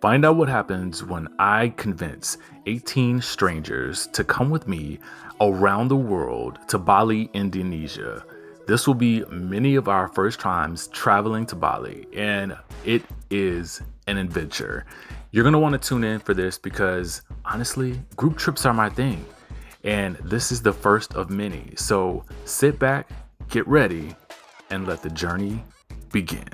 Find out what happens when I convince 18 strangers to come with me around the world to Bali, Indonesia. This will be many of our first times traveling to Bali, and it is an adventure. You're going to want to tune in for this because honestly, group trips are my thing, and this is the first of many. So sit back, get ready, and let the journey begin.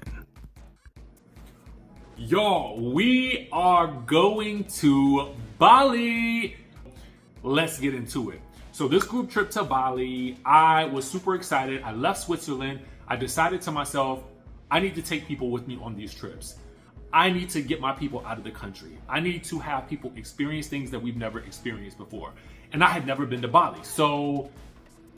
Y'all, we are going to Bali. Let's get into it. So this group trip to Bali, I was super excited. I left Switzerland. I decided to myself, I need to take people with me on these trips. I need to get my people out of the country. I need to have people experience things that we've never experienced before. And I had never been to Bali. So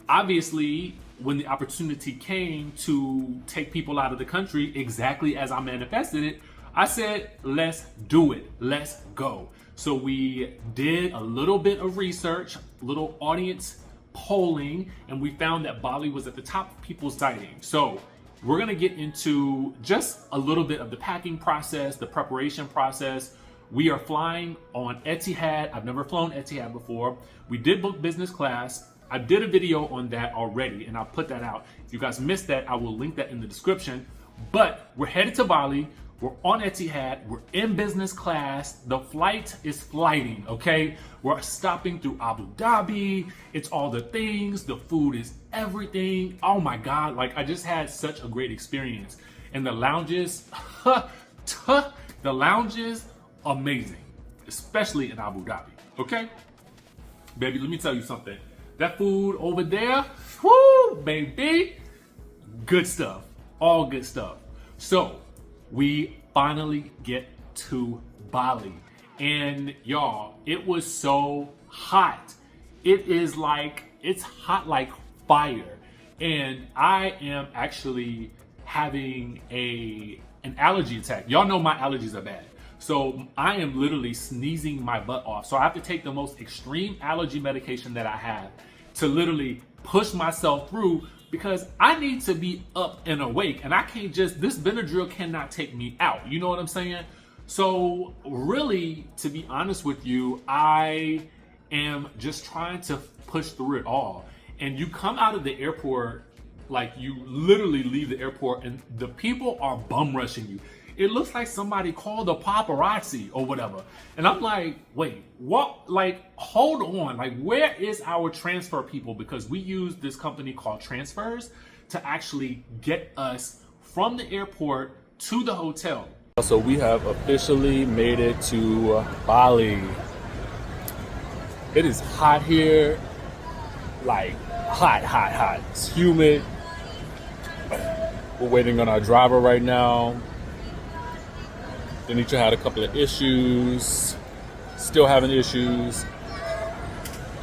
obviously, when the opportunity came to take people out of the country, exactly as I manifested it, I said, let's do it. Let's go. So we did a little bit of research, little audience polling, and we found that Bali was at the top of people's citing. So we're going to get into just a little bit of the packing process, the preparation process. We are flying on Etihad. I've never flown Etihad before. We did book business class. I did a video on that already, and I'll put that out. If you guys missed that, I will link that in the description. But we're headed to Bali. We're on Etihad. We're in business class. The flight is flighting, okay? We're stopping through Abu Dhabi. It's all the things. The food is everything. Oh my God, like I just had such a great experience. And the lounges, the lounges, amazing, especially in Abu Dhabi, okay? Baby, let me tell you something. That food over there, whoo, baby, good stuff, all good stuff. So we finally get to Bali, and y'all, it was so hot. It's hot like fire, and I am actually having an allergy attack. Y'all know my allergies are bad. So I am literally sneezing my butt off. So I have to take the most extreme allergy medication that I have to literally push myself through, because I need to be up and awake, and I can't just, this Benadryl cannot take me out. You know what I'm saying? So really, to be honest with you, I am just trying to push through it all. And you come out of the airport, like you literally leave the airport and the people are bum rushing you. It looks like somebody called the paparazzi or whatever. And I'm like, wait, what? Like, hold on. Like, where is our transfer people? Because we use this company called Transfers to actually get us from the airport to the hotel. So we have officially made it to Bali. It is hot here. Like, hot. It's humid. We're waiting on our driver right now. Denitra had a couple of issues, still having issues,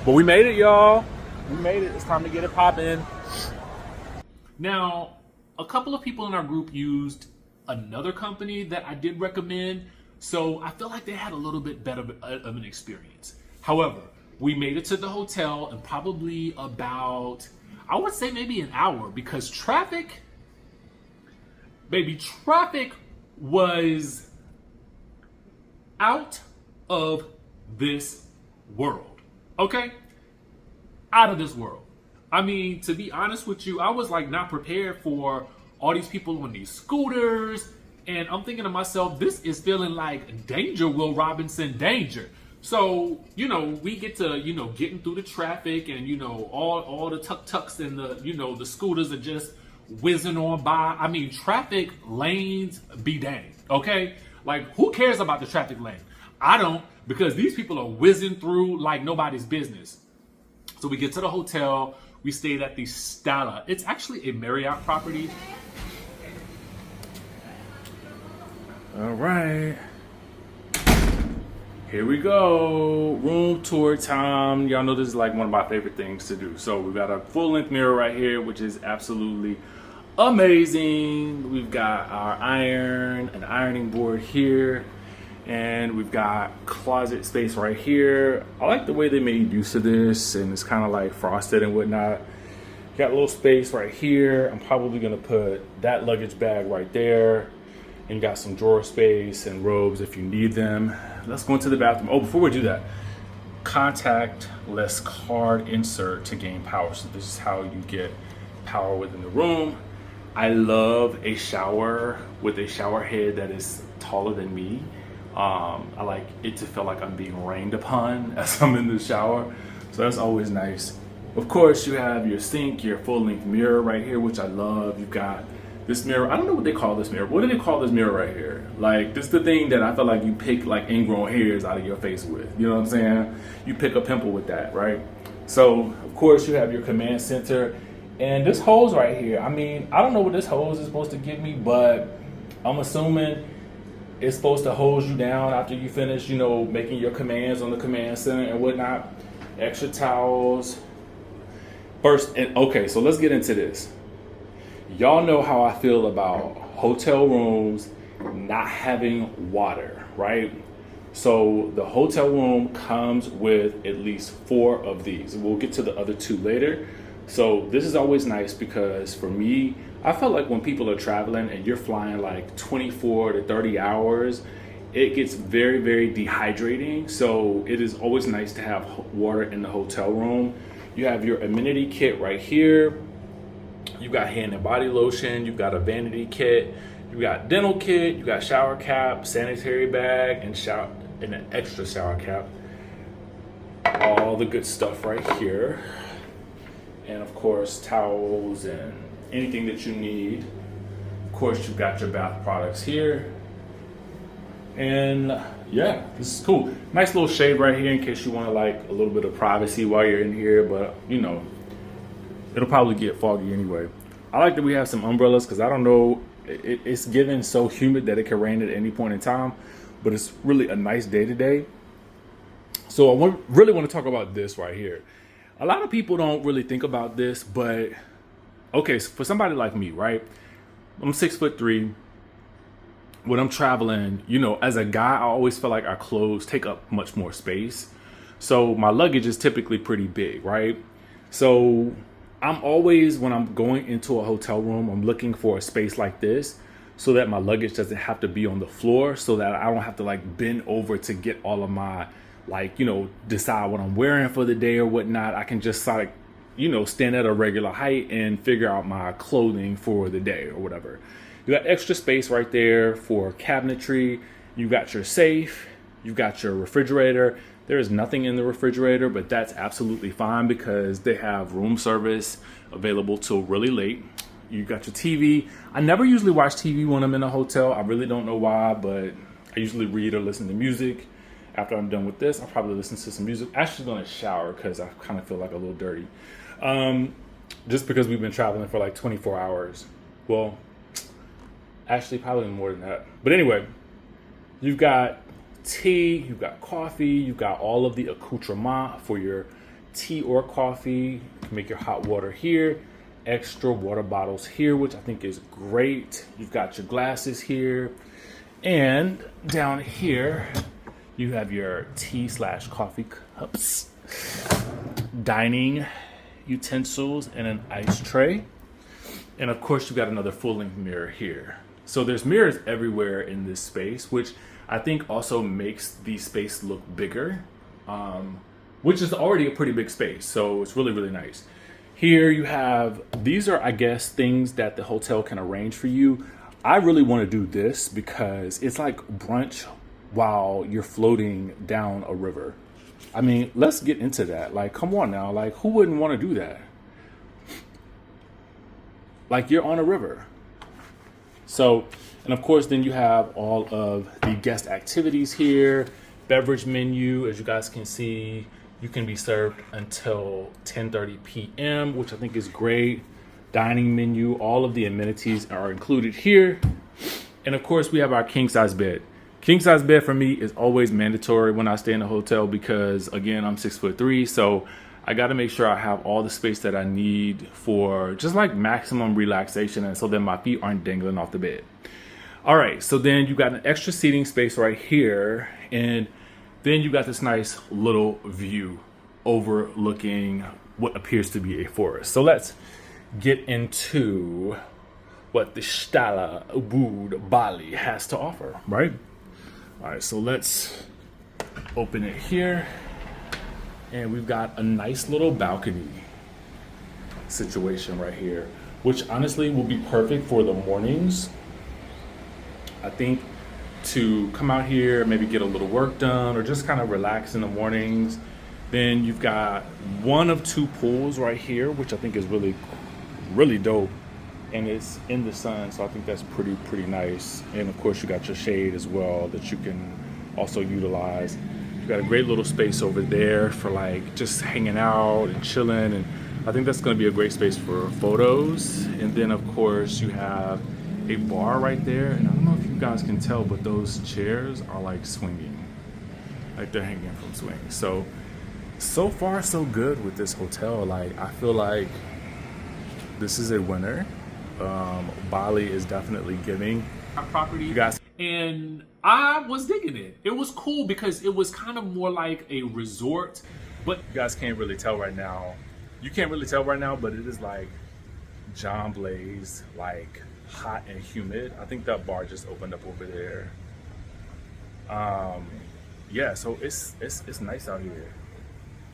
but we made it, y'all. We made it. It's time to get it popping. Now, a couple of people in our group used another company that I did recommend, so I feel like they had a little bit better of an experience. However, we made it to the hotel in probably about, I would say maybe an hour, because traffic was out of this world, okay? Out of this world. I mean, to be honest with you, I was like not prepared for all these people on these scooters, and I'm thinking to myself, this is feeling like danger, Will Robinson, danger. So, you know, we get to, you know, getting through the traffic, and, you know, all the tuk-tuks and the, you know, the scooters are just whizzing on by. I mean, traffic lanes be danged, okay? Like, who cares about the traffic lane? I don't, because these people are whizzing through like nobody's business. So we get to the hotel. We stayed at the Sthala. It's actually a Marriott property. All right. Here we go. Room tour time. Y'all know this is like one of my favorite things to do. So we've got a full-length mirror right here, which is absolutely amazing. We've got our an ironing board here, and we've got closet space right here. I like the way they made use of this, and it's kind of like frosted and whatnot. Got a little space right here. I'm probably gonna put that luggage bag right there. And you got some drawer space and robes if you need them. Let's go into the bathroom. Oh, before we do that, contactless card insert to gain power. So this is how you get power within the room. I love a shower with a shower head that is taller than me. I like it to feel like I'm being rained upon as I'm in the shower. So that's always nice. Of course, you have your sink, your full-length mirror right here, which I love. You've got this mirror. I don't know what they call this mirror. What do they call this mirror right here? Like, this is the thing that I feel like you pick like ingrown hairs out of your face with. You know what I'm saying? You pick a pimple with that, right? So, of course, you have your command center. And this hose right here, I mean, I don't know what this hose is supposed to give me, but I'm assuming it's supposed to hose you down after you finish, you know, making your commands on the command center and whatnot. Extra towels. First, and okay, so let's get into this. Y'all know how I feel about hotel rooms not having water, right? So the hotel room comes with at least 4 of these. We'll get to the other 2 later. So this is always nice because for me, I felt like when people are traveling and you're flying like 24 to 30 hours, it gets very, very dehydrating. So it is always nice to have water in the hotel room. You have your amenity kit right here. You got hand and body lotion. You got a vanity kit. You got dental kit. You got shower cap, sanitary bag, and an extra shower cap. All the good stuff right here. And of course, towels and anything that you need. Of course, you've got your bath products here. And yeah, this is cool. Nice little shade right here in case you want to like a little bit of privacy while you're in here, but you know, it'll probably get foggy anyway. I like that we have some umbrellas because I don't know, it's getting so humid that it can rain at any point in time, but it's really a nice day today. So I really want to talk about this right here. A lot of people don't really think about this, but okay, so for somebody like me, right? I'm 6'3". When I'm traveling, you know, as a guy, I always feel like our clothes take up much more space. So my luggage is typically pretty big, right? So I'm always, when I'm going into a hotel room, I'm looking for a space like this so that my luggage doesn't have to be on the floor, so that I don't have to like bend over to get all of my, like, you know, decide what I'm wearing for the day or whatnot. I can just like, you know, stand at a regular height and figure out my clothing for the day or whatever. You got extra space right there for cabinetry. You got your safe. You got your refrigerator. There is nothing in the refrigerator, but that's absolutely fine because they have room service available till really late. You got your TV. I never usually watch TV when I'm in a hotel. I really don't know why, but I usually read or listen to music. After I'm done with this, I'll probably listen to some music. Actually going to shower because I kind of feel like a little dirty. Just because we've been traveling for like 24 hours. Well, actually probably more than that. But anyway, you've got tea, you've got coffee, you've got all of the accoutrement for your tea or coffee. You can make your hot water here. Extra water bottles here, which I think is great. You've got your glasses here. And down here, you have your tea/coffee cups, dining utensils, and an ice tray. And of course, you've got another full-length mirror here. So there's mirrors everywhere in this space, which I think also makes the space look bigger, which is already a pretty big space. So it's really, really nice. Here you have, these are, I guess, things that the hotel can arrange for you. I really want to do this because it's like brunch while you're floating down a river. I mean, let's get into that. Like, come on now. Like, who wouldn't want to do that? Like, you're on a river. So, and of course, then you have all of the guest activities here. Beverage menu, as you guys can see, you can be served until 10:30 p.m., which I think is great. Dining menu, all of the amenities are included here. And of course, we have our king size bed. King size bed for me is always mandatory when I stay in a hotel because, again, I'm 6'3", so I got to make sure I have all the space that I need for just like maximum relaxation, and so that my feet aren't dangling off the bed. All right, so then you got an extra seating space right here, and then you got this nice little view overlooking what appears to be a forest. So let's get into what the Sthala Ubud Bali has to offer, right? All right, so let's open it here. And we've got a nice little balcony situation right here, which honestly will be perfect for the mornings. I think to come out here, maybe get a little work done or just kind of relax in the mornings. Then you've got one of two pools right here, which I think is really dope. And it's in the sun, so I think that's pretty nice. And of course you got your shade as well that you can also utilize. You got a great little space over there for like just hanging out and chilling, and I think that's going to be a great space for photos. And then of course you have a bar right there, and I don't know if you guys can tell, but those chairs are like swinging, like they're hanging from swings. So far so good with this hotel. Like I feel like this is a winner. Bali is definitely giving our property, you guys, and I was digging it. It was cool because it was kind of more like a resort, but you guys can't really tell right now. You can't really tell right now, but it is like John Blaze, like hot and humid. I think that bar just opened up over there. Yeah, so it's nice out here,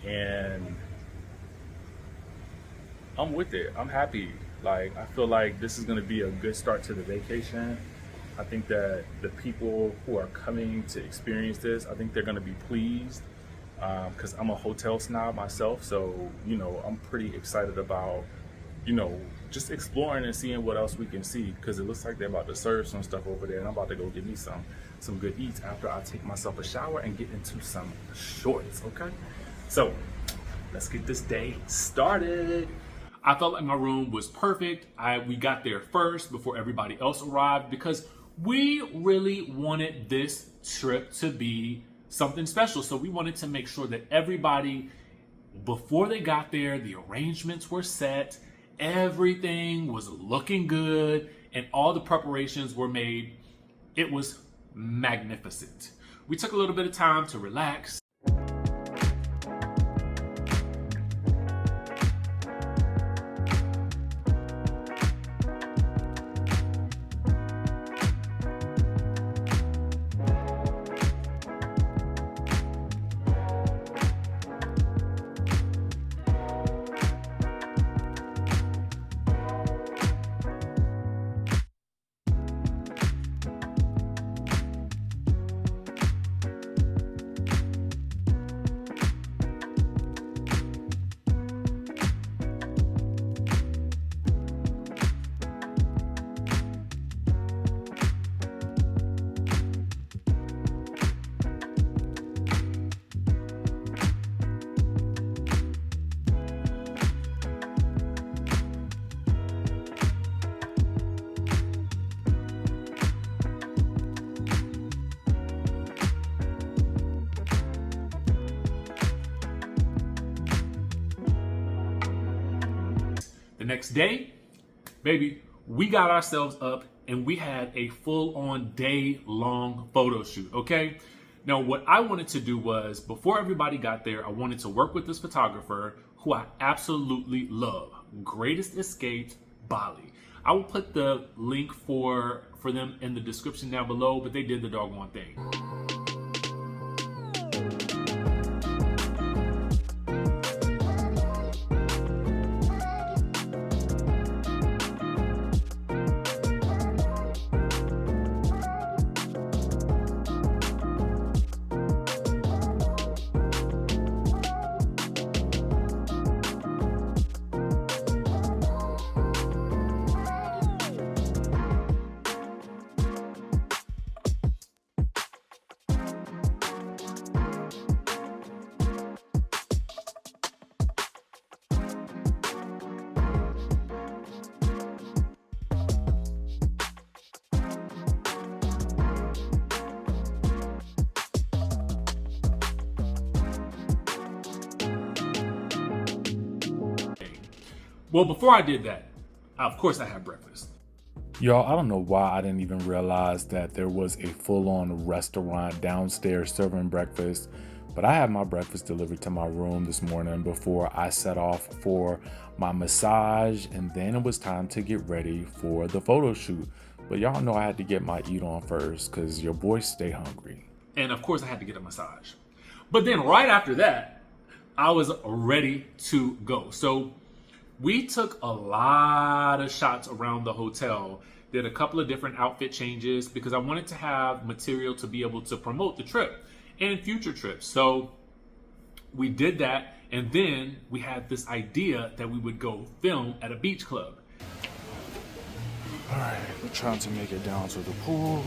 and I'm with it. I'm happy. Like, I feel like this is going to be a good start to the vacation. I think that the people who are coming to experience this, I think they're going to be pleased, because I'm a hotel snob myself. So, you know, I'm pretty excited about, you know, just exploring and seeing what else we can see, because it looks like they're about to serve some stuff over there, and I'm about to go get me some good eats after I take myself a shower and get into some shorts, okay? So, let's get this day started. I felt like my room was perfect. We got there first before everybody else arrived because we really wanted this trip to be something special. So we wanted to make sure that everybody, before they got there, the arrangements were set, everything was looking good, and all the preparations were made. It was magnificent. We took a little bit of time to relax. The next day, baby, we got ourselves up and we had a full-on day-long photo shoot, okay? Now, what I wanted to do was, before everybody got there, I wanted to work with this photographer who I absolutely love, Greatest Escapes Bali. I will put the link for them in the description down below, but they did the doggone thing. Well, before I did that, of course I had breakfast. Y'all, I don't know why I didn't even realize that there was a full-on restaurant downstairs serving breakfast. But I had my breakfast delivered to my room this morning before I set off for my massage, and then it was time to get ready for the photo shoot. But y'all know I had to get my eat on first because your boy stay hungry. And of course I had to get a massage. But then right after that, I was ready to go. So we took a lot of shots around the hotel, did a couple of different outfit changes because I wanted to have material to be able to promote the trip and future trips. So we did that, and then we had this idea that we would go film at a beach club. All right, we're trying to make it down to the pool.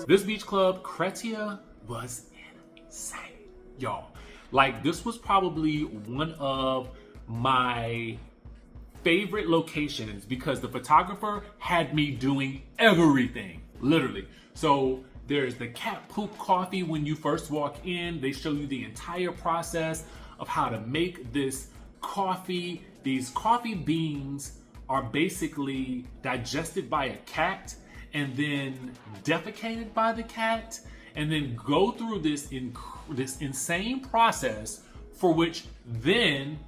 This beach club, Cretya, was insane, y'all. Like, this was probably one of my favorite locations because the photographer had me doing everything, literally. So there's the cat poop coffee when you first walk in. They show you the entire process of how to make this coffee. These coffee beans are basically digested by a cat and then defecated by the cat, and then go through this insane process for which then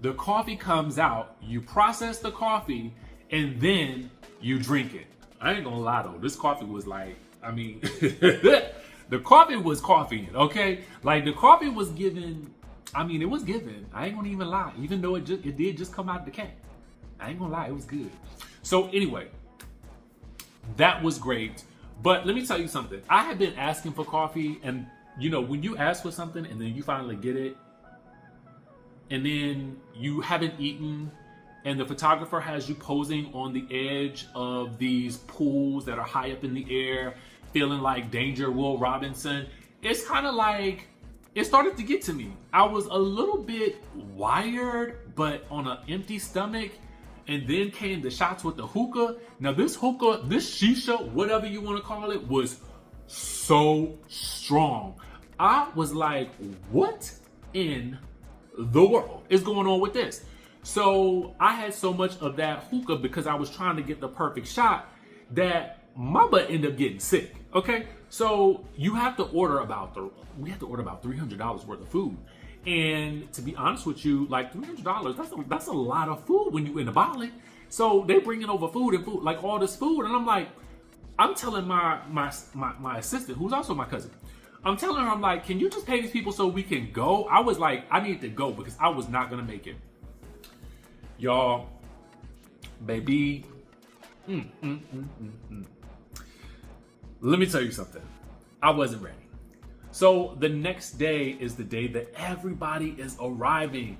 the coffee comes out, you process the coffee, and then you drink it. I ain't gonna lie though, this coffee was like, I mean, the coffee was coffee, okay? Like the coffee was given, I mean, it was given. I ain't gonna even lie, even though it did just come out of the cat. I ain't gonna lie, it was good. So anyway, that was great. But let me tell you something. I have been asking for coffee, and you know, when you ask for something and then you finally get it, and then you haven't eaten, and the photographer has you posing on the edge of these pools that are high up in the air, feeling like Danger Will Robinson, it's kind of like, it started to get to me. I was a little bit wired, but on an empty stomach. And then came the shots with the hookah. Now this hookah, this shisha, whatever you want to call it, was so strong. I was like, what in the world is going on with this? So I had so much of that hookah because I was trying to get the perfect shot that my butt ended up getting sick. Okay, so you have to order we had to order about $300 worth of food. And to be honest with you, like $300, that's a lot of food when you in Bali. So they bringing over food, like all this food, and I'm like, I'm telling my assistant, who's also my cousin, I'm telling her, I'm like, can you just pay these people so we can go? I was like, I need to go because I was not gonna make it, y'all, baby. Let me tell you something. I wasn't ready. So the next day is the day that everybody is arriving.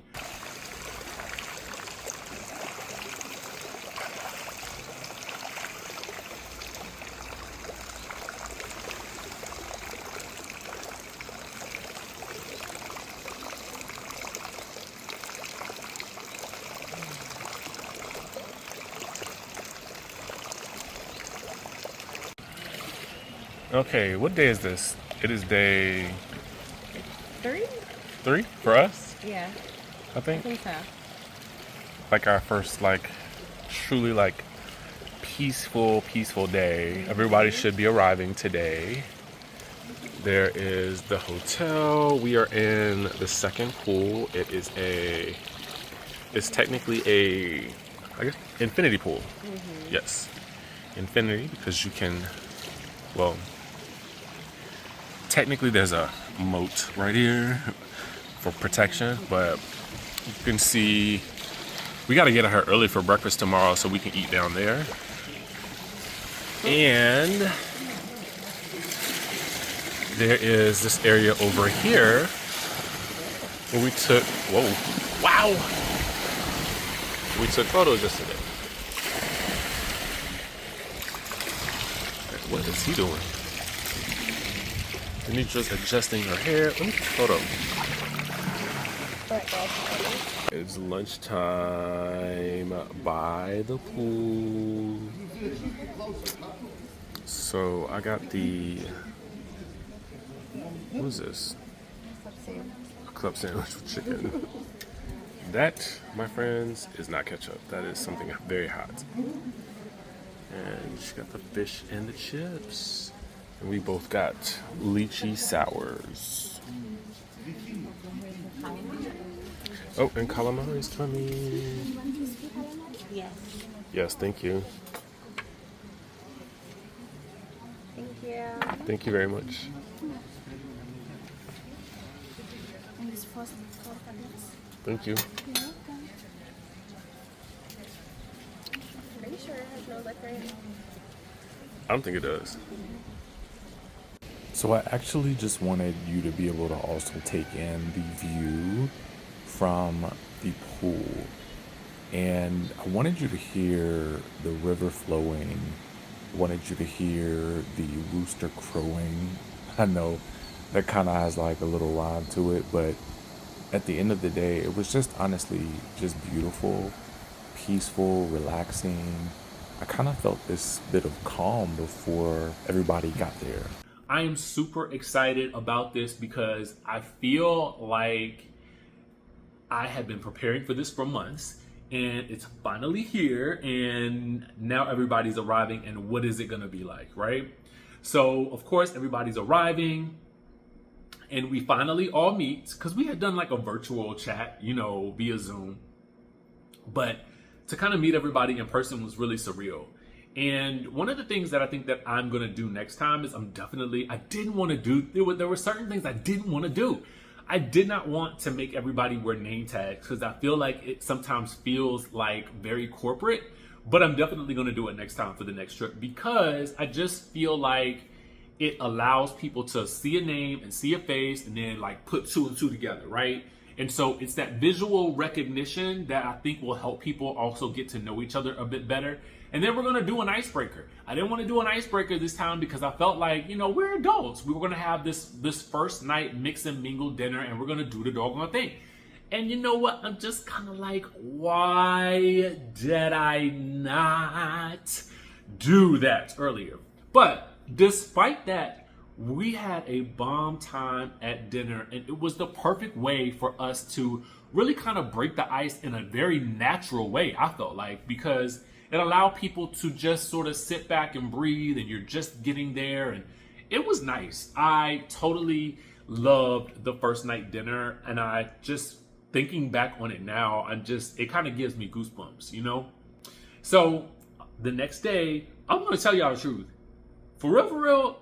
Okay, what day is this? It is day 3? 3 for us, Yeah, I I think. think so. Like our first, like, truly, like, peaceful day. Everybody should be arriving today. There is the hotel. We are in the second pool. It's technically a, I guess, infinity pool. Mm-hmm. Yes, infinity, because you can, well, technically there's a moat right here for protection, but you can see we got to get her early for breakfast tomorrow so we can eat down there. And there is this area over here where we took, we took photos yesterday. What is he doing? Denitra's adjusting her hair. Let me take a photo. It's lunchtime by the pool. So I got the, what is this? A club sandwich with chicken. That, my friends, is not ketchup. That is something very hot. And she got the fish and the chips. And we both got lychee sours. Oh, and calamari is coming. Yes. Yes, thank you. Thank you. Thank you very much. And this first cabinets. Thank you. You're welcome. Are you sure it has no liquor in it? I don't think it does. So I actually just wanted you to be able to also take in the view from the pool. And I wanted you to hear the river flowing. I wanted you to hear the rooster crowing. I know that kind of has like a little rhyme to it, but at the end of the day, it was just honestly just beautiful, peaceful, relaxing. I kind of felt this bit of calm before everybody got there. I am super excited about this because I feel like I have been preparing for this for months, and it's finally here, and now everybody's arriving, and what is it gonna be like, right? So of course everybody's arriving, and we finally all meet, because we had done like a virtual chat, you know, via Zoom, but to kind of meet everybody in person was really surreal. And one of the things that I think that I'm gonna do next time is there were certain things I didn't want to do. I did not want to make everybody wear name tags because I feel like it sometimes feels like very corporate, but I'm definitely gonna do it next time for the next trip because I just feel like it allows people to see a name and see a face and then like put two and two together, right? And so it's that visual recognition that I think will help people also get to know each other a bit better. And then we're gonna do an icebreaker. I didn't want to do an icebreaker this time because I felt like, you know, we're adults. We were gonna have this first night mix and mingle dinner and we're gonna do the doggone thing. And you know what? I'm just kind of like, why did I not do that earlier? But despite that, we had a bomb time at dinner, and it was the perfect way for us to really kind of break the ice in a very natural way, I felt like, because it allowed people to just sort of sit back and breathe, and you're just getting there, and it was nice. I totally loved the first night dinner, and I just, thinking back on it now, it kind of gives me goosebumps, you know? So the next day, I'm gonna tell y'all the truth. For real,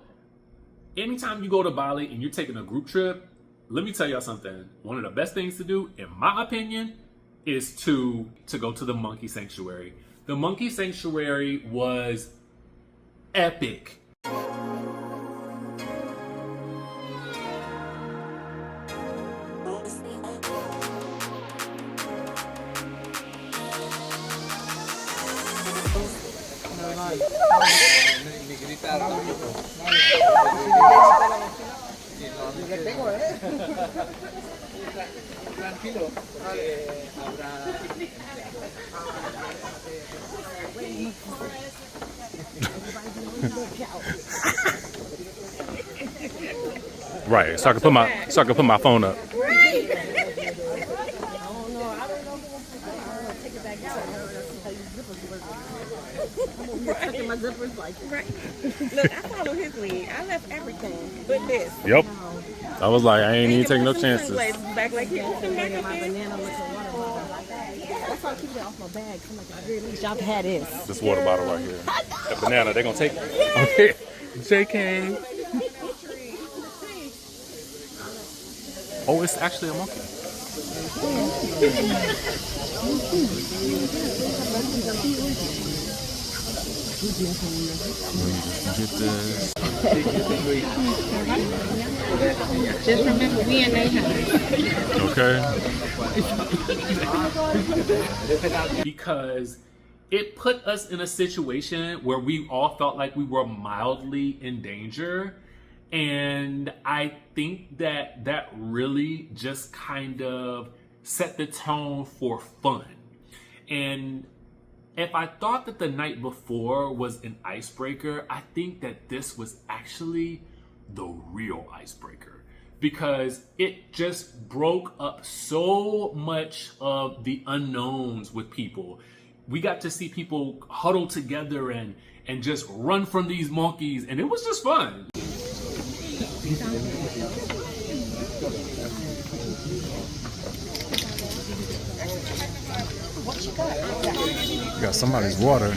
anytime you go to Bali and you're taking a group trip, let me tell y'all something. One of the best things to do, in my opinion, is to go to the monkey sanctuary. The monkey sanctuary was epic. Right, so I can put my phone up. My zippers like right. Look, I follow his lead. I left everything but this. Yep. I was like, I ain't even taking no chances. Back like here. My banana looks a water bottle. That's why I keep it off my bag. I'm like, at least y'all had this. This water bottle right here. That banana, they gonna take it. Okay. JK. Oh, it's actually a monkey. Get this. Just remember, we in their house. Okay. Because it put us in a situation where we all felt like we were mildly in danger. And I think that really just kind of set the tone for fun. And if I thought that the night before was an icebreaker, I think that this was actually the real icebreaker. because it just broke up so much of the unknowns with people. We got to see people huddle together and just run from these monkeys, and it was just fun. Got somebody's water.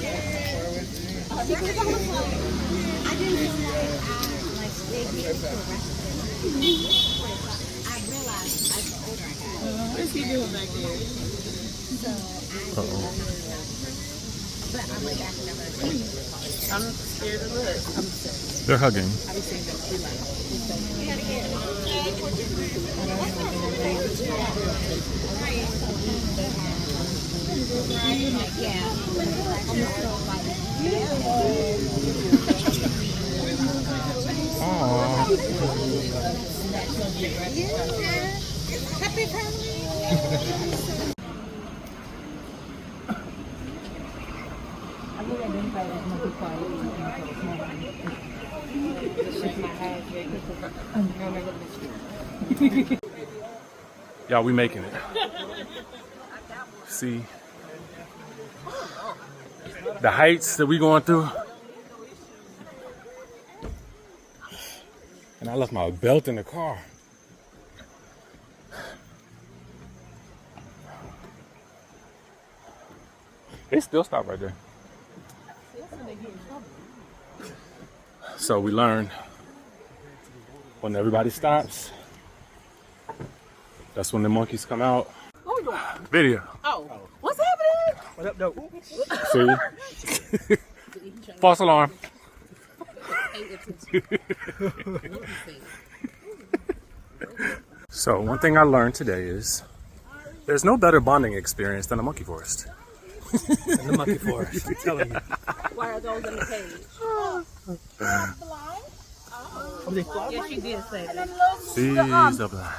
What's he doing back there? Uh-oh. I'm scared to look. They're hugging. Aww. Happy family. Y'all, we making it. See the heights that we going through. And I left my belt in the car. They still stop right there. So we learned when everybody stops, that's when the monkeys come out. Video. Oh, what's happening? What up, though? See? False alarm. So one thing I learned today is there's no better bonding experience than a monkey forest. In the monkey forest, I'm telling you. Why are those in the cage? Oh, they fly? Yes, you did say that. She's up there.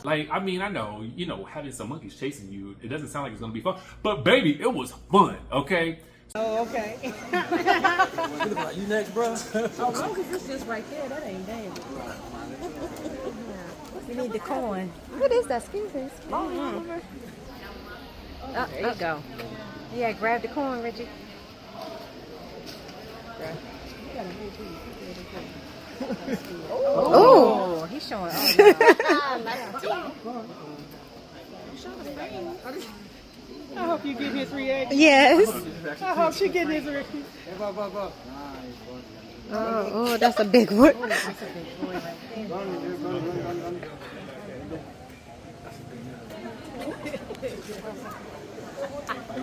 Like, I mean, I know, you know, having some monkeys chasing you, it doesn't sound like it's gonna be fun, but baby, it was fun, okay? Oh, okay. You next, bro? Oh, long as it's just right there, that ain't dangerous. You need the coin. What is that? Excuse me. Oh, there you go. Yeah, grab the coin, Richie. Oh, he's showing. I hope you get his reaction. Yes. I hope she get his reaction. Oh, that's a big one.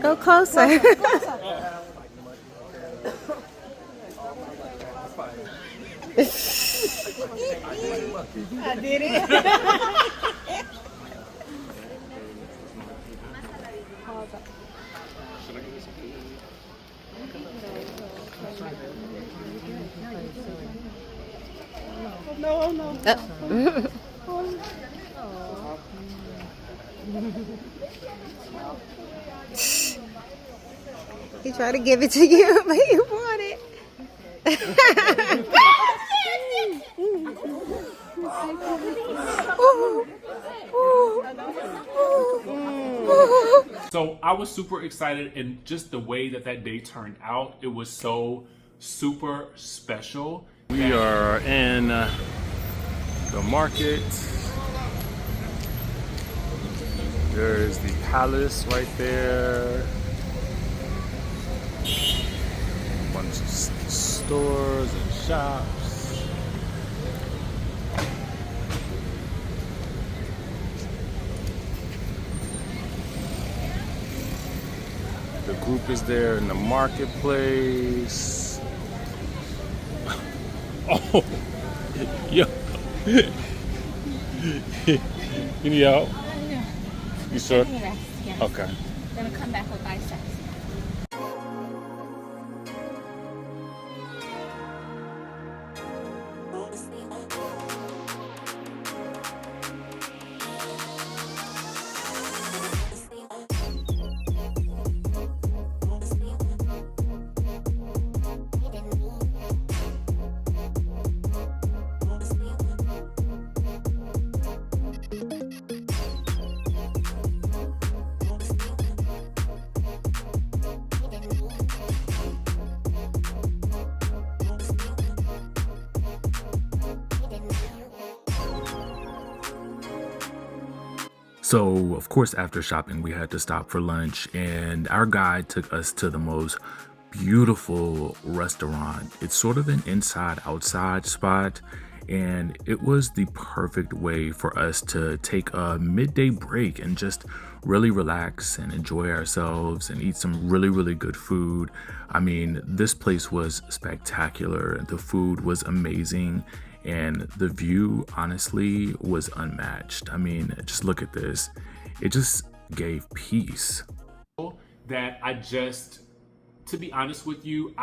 Go closer. I did it. No, no. He tried to give it to you, but you want it. So I was super excited, and just the way that day turned out, it was so super special. We are in the market. There's the palace right there. A bunch of stores and shops. The group is there in the marketplace. Oh, yo. You need help? You sure? Yes. Okay. Gonna come back with biceps. So, of course, after shopping, we had to stop for lunch, and our guide took us to the most beautiful restaurant. It's sort of an inside outside spot, and it was the perfect way for us to take a midday break and just really relax and enjoy ourselves and eat some really good food. I mean, this place was spectacular. The food was amazing, and the view honestly was unmatched. I mean, just look at this. It just gave peace. That to be honest with you,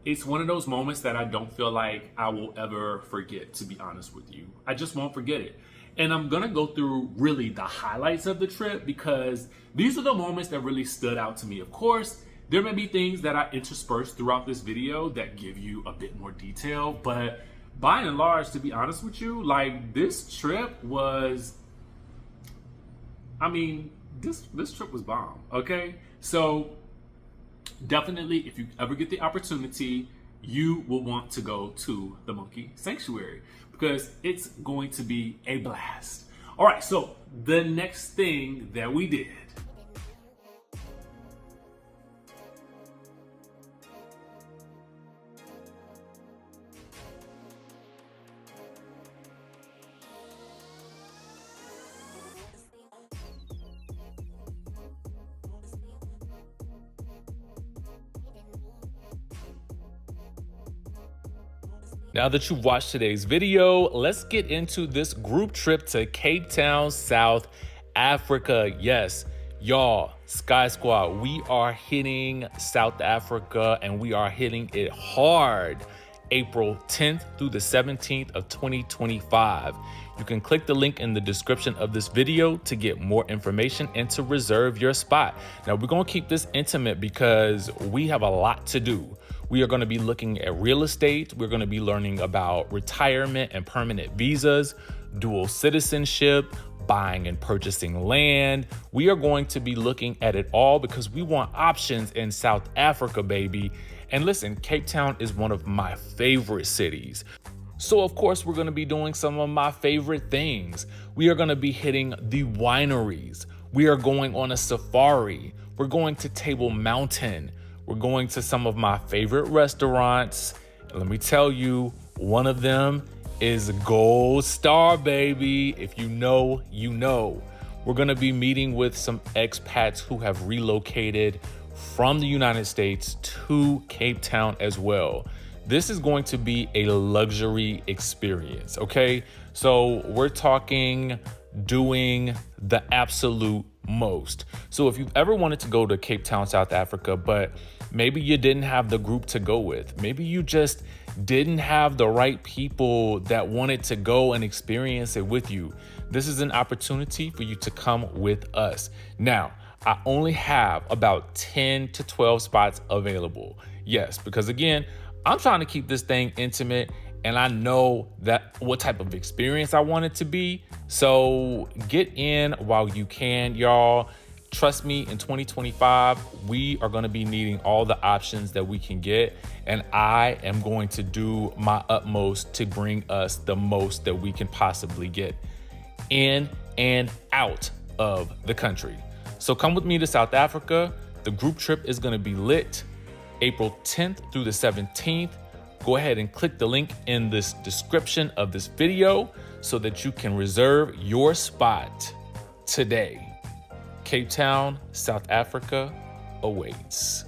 it's one of those moments that I don't feel like I will ever forget, to be honest with you. I just won't forget it. And I'm gonna go through really the highlights of the trip, because these are the moments that really stood out to me. Of course, there may be things that I intersperse throughout this video that give you a bit more detail, but by and large, to be honest with you, like, this trip was, I mean, this trip was bomb, okay? So definitely, if you ever get the opportunity, you will want to go to the Monkey Sanctuary, because it's going to be a blast. All right, so the next thing that we did. Now that you've watched today's video, let's get into this group trip to Cape Town, South Africa. Yes, y'all, Skye Squad, we are hitting South Africa, and we are hitting it hard. April 10th through the 17th of 2025. You can click the link in the description of this video to get more information and to reserve your spot. Now, we're gonna keep this intimate because we have a lot to do. We are going to be looking at real estate. We're going to be learning about retirement and permanent visas, dual citizenship, buying and purchasing land. We are going to be looking at it all because we want options in South Africa, baby. And listen, Cape Town is one of my favorite cities. So of course, we're going to be doing some of my favorite things. We are going to be hitting the wineries. We are going on a safari. We're going to Table Mountain. We're going to some of my favorite restaurants. And let me tell you, one of them is Gold Star, baby. If you know, you know. We're gonna be meeting with some expats who have relocated from the United States to Cape Town as well. This is going to be a luxury experience, okay? So we're talking doing the absolute most. So if you've ever wanted to go to Cape Town, South Africa, but maybe you didn't have the group to go with, maybe you just didn't have the right people that wanted to go and experience it with you, this is an opportunity for you to come with us. Now, I only have about 10 to 12 spots available. Yes, because again, I'm trying to keep this thing intimate, and I know that what type of experience I want it to be. So get in while you can, y'all. Trust me, in 2025, we are going to be needing all the options that we can get. And I am going to do my utmost to bring us the most that we can possibly get in and out of the country. So come with me to South Africa. The group trip is going to be lit April 10th through the 17th. Go ahead and click the link in this description of this video so that you can reserve your spot today. Cape Town, South Africa awaits.